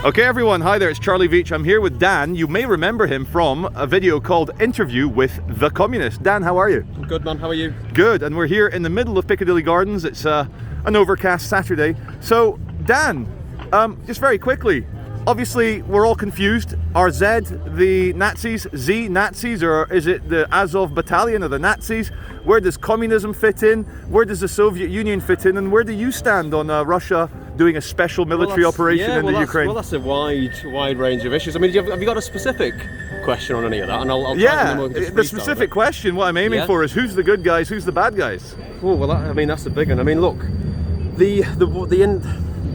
Okay everyone, hi there, it's Charlie Veitch. I'm here with Dan. You may remember him from a video called Interview with the Communist. Dan, how are you? I'm good, man, how are you? Good, and we're here in the middle of Piccadilly Gardens. It's an overcast Saturday. So, Dan, just very quickly, obviously we're all confused. Are Z the Nazis, Z Nazis, or is it the Azov Battalion of the Nazis? Where does communism fit in? Where does the Soviet Union fit in? And where do you stand on Russia doing a special military operation in the Ukraine? Well, that's a wide range of issues. I mean, have you got a specific question on any of that? And I'll the specific question, what I'm aiming for is who's the good guys, who's the bad guys? Oh, well, I mean, that's a big one. I mean, look, the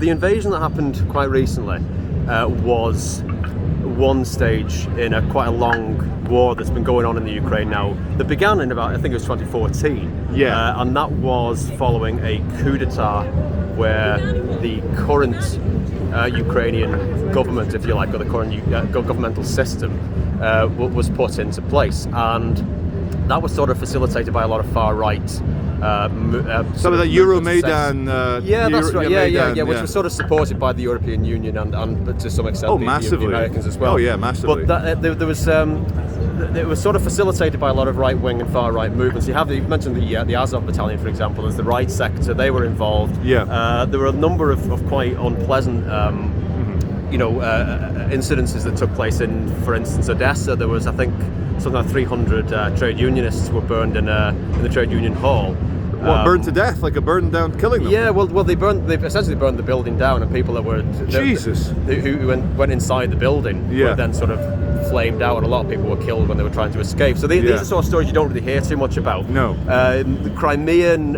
invasion that happened quite recently was one stage in quite a long war that's been going on in the Ukraine now. That began in about, I think it was 2014. Yeah. And that was following a coup d'etat where the current Ukrainian government, if you like, or the current governmental system was put into place. And that was sort of facilitated by a lot of far-right some of the Euromaidan. That's right. Which was sort of supported by the European Union and to some extent the Americans as well. Oh yeah, massively. But there was it was sort of facilitated by a lot of right-wing and far-right movements. You've mentioned the Azov Battalion, for example, as the right sector. They were involved. Yeah. There were a number of quite unpleasant incidences that took place in, for instance, Odessa. There was, I think, something like 300 trade unionists were burned in the trade union hall. Burned to death, like a burned down, killing them? Yeah, well, they essentially burned the building down, and people that were who went inside the building were then sort of flamed out, and a lot of people were killed when they were trying to escape. So these are sort of stories you don't really hear too much about. No. The Crimean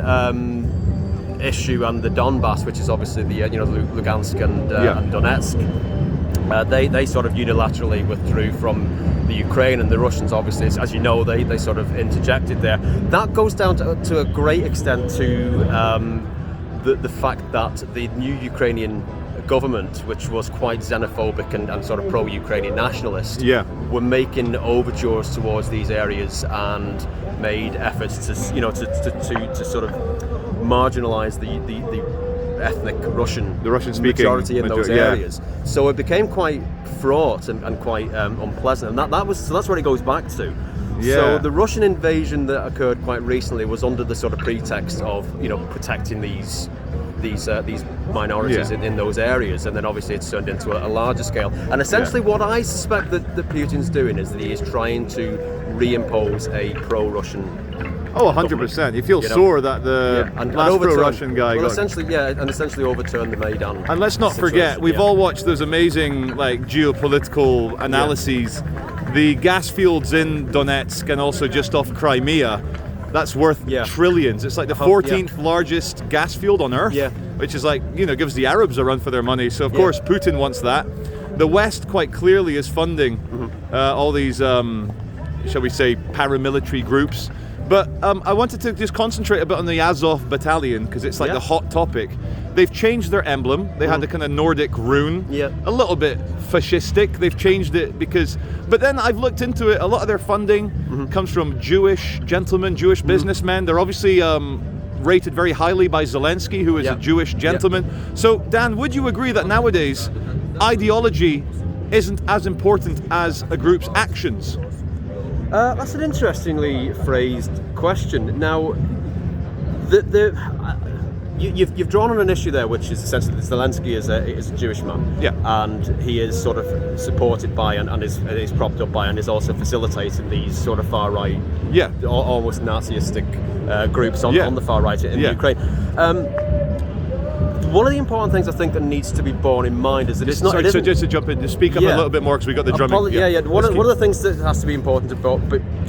issue and the Donbass, which is obviously the Lugansk and Donetsk, they sort of unilaterally withdrew from the Ukraine, and the Russians, obviously, as you know, they sort of interjected there. That goes down to a great extent to the fact that the new Ukrainian government, which was quite xenophobic and sort of pro-Ukrainian nationalist, were making overtures towards these areas and made efforts to sort of marginalise the ethnic Russian majority in those areas. So it became quite fraught and quite unpleasant, and that's what it goes back to. So the Russian invasion that occurred quite recently was under the sort of pretext of protecting these minorities in those areas, and then obviously it's turned into a larger scale. And essentially what I suspect that Putin's doing is that he is trying to reimpose a pro-Russian 100%. You feel sore that the last pro-Russian guy got... essentially overturn the Maidan. And let's not forget, we've all watched those amazing geopolitical analyses. The gas fields in Donetsk and also just off Crimea, that's worth trillions. It's like the 14th largest gas field on Earth, which is like, gives the Arabs a run for their money. So of course Putin wants that. The West quite clearly is funding all these, shall we say, paramilitary groups. But I wanted to just concentrate a bit on the Azov Battalion, because it's like the hot topic. They've changed their emblem. They had the kind of Nordic rune, a little bit fascistic. They've changed it but then I've looked into it. A lot of their funding comes from Jewish gentlemen, Jewish businessmen. They're obviously rated very highly by Zelensky, who is a Jewish gentleman. So Dan, would you agree that nowadays ideology isn't as important as a group's actions? That's an interestingly phrased question. Now, you've drawn on an issue there, which is essentially that Zelensky is a Jewish man, and he is sort of supported by and is propped up by and is also facilitating these sort of far right, almost Nazistic groups on the far right in Ukraine. One of the important things I think that needs to be borne in mind is that it's not... Sorry, so just to jump in, to speak up a little bit more, because we got the drumming. One of the things that has to be important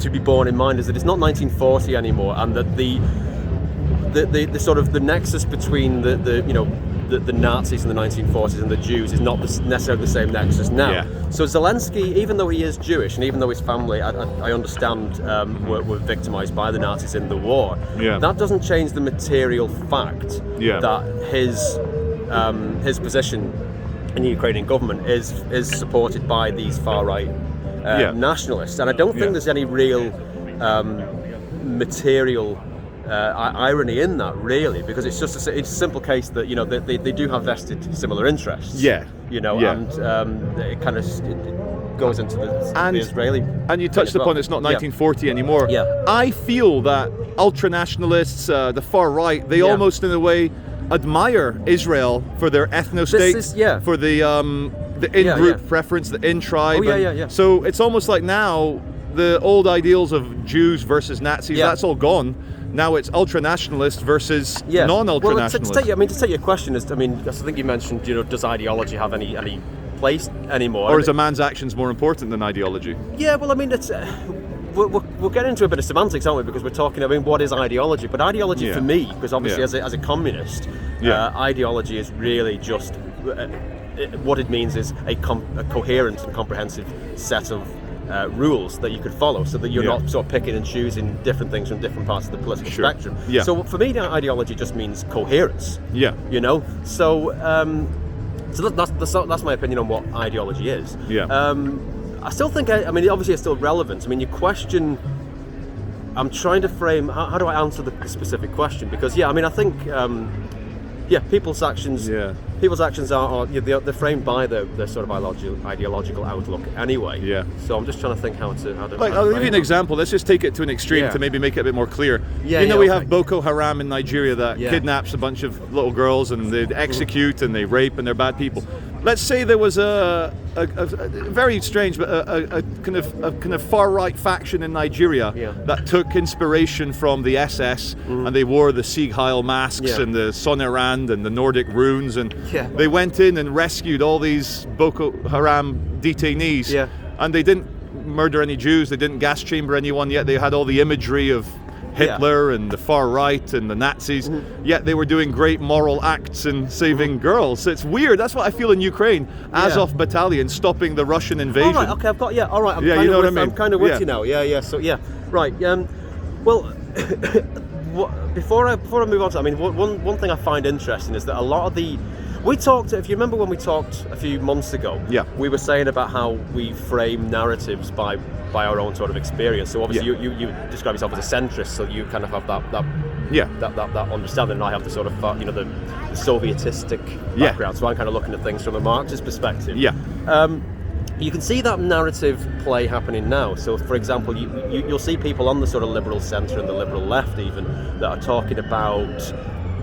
to be borne in mind is that it's not 1940 anymore, and that the sort of the nexus between the Nazis in the 1940s and the Jews is not necessarily the same nexus now. So Zelensky, even though he is Jewish, and even though his family, I understand, were victimized by the Nazis in the war, that doesn't change the material fact that his position in the Ukrainian government is supported by these far-right nationalists. And I don't think there's any real material irony in that, really, because it's just it's a simple case that, you know, they do have vested similar interests. Yeah. You know, Yeah. and it kind of goes into the Israeli. And you touched upon it's not 1940 anymore. Yeah. I feel that ultranationalists, the far right, they almost in a way admire Israel for their ethno-state, for the in-group preference, the in-tribe. So it's almost like now the old ideals of Jews versus Nazis, that's all gone. Now it's ultranationalist versus non-ultranationalist. Well, to take your question, I think you mentioned, you know, does ideology have any place anymore? Or is a man's actions more important than ideology? Yeah, well, I mean, it's we'll get into a bit of semantics, aren't we? Because we're talking about what is ideology. But ideology for me, because obviously as a communist, ideology is really just what it means is a coherent and comprehensive set of rules that you could follow, so that you're not sort of picking and choosing different things from different parts of the political spectrum. So for me, ideology just means coherence. You know, so that's my opinion on what ideology is. I still think, obviously it's still relevant. I mean, your question, I'm trying to frame, how do I answer the specific question? Because, I think, people's actions are they're framed by the sort of ideological outlook anyway. So I'm just trying to think how to I'll give you an example. Let's just take it to an extreme to maybe make it a bit more clear. We have Boko Haram in Nigeria that kidnaps a bunch of little girls and they execute and they rape and they're bad people. Let's say there was a very strange, but a kind of far right faction in Nigeria that took inspiration from the SS and they wore the Sieg Heil masks and the Sonnerand and the Nordic runes, and they went in and rescued all these Boko Haram detainees, and they didn't murder any Jews, they didn't gas chamber anyone, yet they had all the imagery of Hitler and the far right and the Nazis, yet they were doing great moral acts and saving girls. So it's weird. That's what I feel in Ukraine. Azov Battalion stopping the Russian invasion. All right, okay, I've got, all right, I'm kind of with you now. So right, well, before I move on to, one thing I find interesting is that a lot of we talked, if you remember when we talked a few months ago, we were saying about how we frame narratives by our own sort of experience. So obviously you describe yourself as a centrist, so you kind of have that understanding, and I have the sort of the Sovietistic background. So I'm kind of looking at things from a Marxist perspective. You can see that narrative play happening now. So, for example, you'll see people on the sort of liberal centre and the liberal left even that are talking about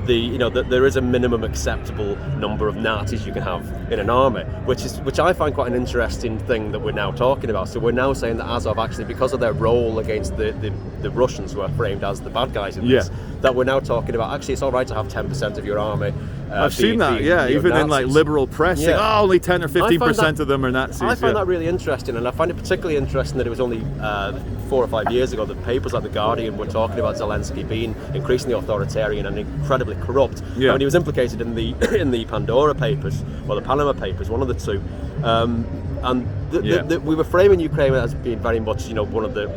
that there is a minimum acceptable number of Nazis you can have in an army, which I find quite an interesting thing that we're now talking about. So we're now saying that Azov, actually, because of their role against the Russians, who are framed as the bad guys in this, that we're now talking about, actually, it's all right to have 10% of your army. I've seen that, even Nazis. in like liberal press, saying, only 10 or 15% of them are Nazis. I find that really interesting, and I find it particularly interesting that it was only 4 or 5 years ago that papers like The Guardian were talking about Zelensky being increasingly authoritarian and incredibly corrupt. When he was implicated in the Pandora papers, or the Panama papers, one of the two. We were framing Ukraine as being very much, one of the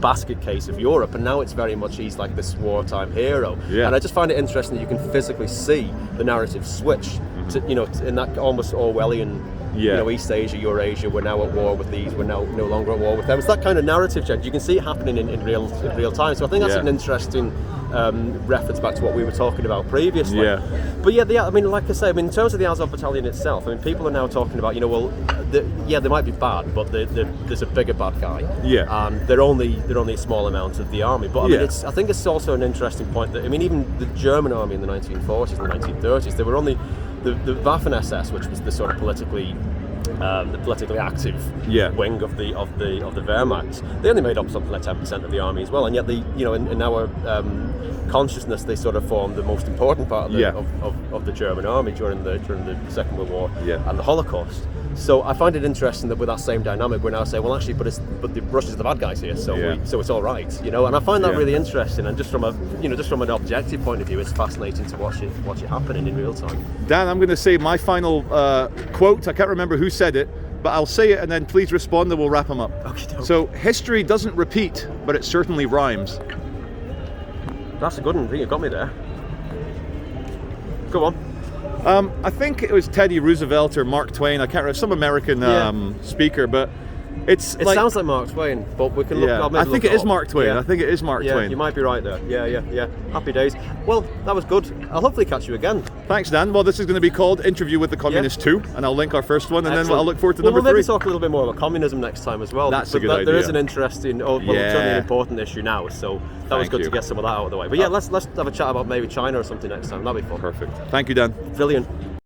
basket case of Europe, and now it's very much he's like this wartime hero. And I just find it interesting that you can physically see the narrative switch to, in that almost Orwellian. East Asia, Eurasia, we're now at war with these, we're now no longer at war with them. It's that kind of narrative change. You can see it happening in real time. So I think that's an interesting reference back to what we were talking about previously. But like I say, in terms of the Azov Battalion itself, people are now talking about, they might be bad, but there's a bigger bad guy. They're only a small amount of the army. But I think it's also an interesting point that, even the German army in the 1940s and the 1930s, they were only the Waffen-SS, which was the sort of politically active wing of the Wehrmacht. They only made up something like 10% of the army as well, and yet in our consciousness, they sort of formed the most important part of the German army during the Second World War and the Holocaust. So I find it interesting that with that same dynamic, we're now saying, well, actually, but the Russians are the bad guys here, so it's all right, And I find that really interesting, and just from an objective point of view, it's fascinating to watch it happening in real time. Dan, I'm going to say my final quote. I can't remember who said it, but I'll say it, and then please respond, and we'll wrap them up. Okay. So, history doesn't repeat, but it certainly rhymes. That's a good one. I think you got me there. Go on. I think it was Teddy Roosevelt or Mark Twain, I can't remember, some American speaker, but It sounds like Mark Twain, but we can look. Yeah, I think it is Mark Twain. Yeah. I think it is Mark Twain. You might be right there. Yeah. Happy days. Well, that was good. I'll hopefully catch you again. Thanks, Dan. Well, this is going to be called Interview with the Communist 2, and I'll link our first one, and then I'll look forward to number 3. We'll maybe talk a little bit more about communism next time as well. That's a good idea. There is an interesting, certainly an important issue now, so that was good to get some of that out of the way. But yeah, let's have a chat about maybe China or something next time. That'd be fun. Perfect. Thank you, Dan. Brilliant.